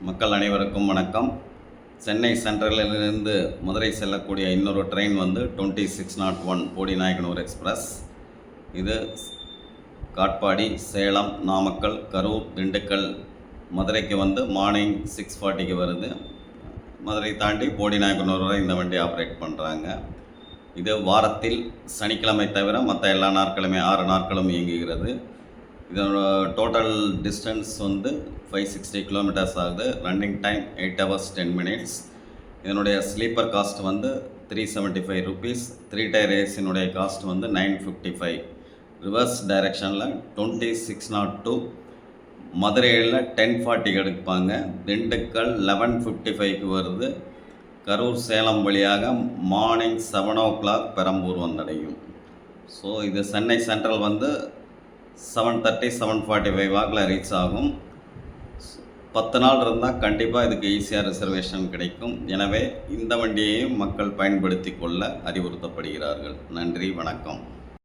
மக்கள் அனைவருக்கும் வணக்கம். சென்னை சென்ட்ரலிலிருந்து மதுரை செல்லக்கூடிய இன்னொரு ட்ரெயின் வந்து 2601 போடிநாயக்கனூர் எக்ஸ்பிரஸ். இது காட்பாடி, சேலம், நாமக்கல், கரூர், திண்டுக்கல், மதுரைக்கு வந்து மார்னிங் 6:40க்கு வருது. மதுரை தாண்டி போடிநாயக்கனூர் வரை இந்த வண்டி ஆப்ரேட் பண்ணுறாங்க. இது வாரத்தில் சனிக்கிழமை தவிர மற்ற எல்லா நாட்களுமே 6 நாட்களும் இயங்குகிறது. இதோட டோட்டல் டிஸ்டன்ஸ் வந்து 560 கிலோமீட்டர்ஸ் ஆகுது. Running time 8 hours 10 minutes. இதனுடைய ஸ்லீப்பர் காஸ்ட் வந்து 375 rupees. 3 டயர் ஏசினுடைய காஸ்ட் வந்து 955. ரிவர்ஸ் டைரெக்ஷனில் 2602, மதுரையில் 10:40 எடுப்பாங்க. திண்டுக்கல் 11:55க்கு வருது. கரூர், சேலம் வழியாக மார்னிங் 7 o'clock பெரம்பூர் வந்தடையும். ஸோ இது சென்னை சென்ட்ரல் வந்து 7:30 7:45 வாக்கில் ரீச் ஆகும். 10 நாள் இருந்தால் கண்டிப்பாக இதுக்கு ஈஸியாக ரிசர்வேஷன் கிடைக்கும். எனவே இந்த வண்டியையும் மக்கள் பயன்படுத்தி கொள்ள அறிவுறுத்தப்படுகிறார்கள். நன்றி, வணக்கம்.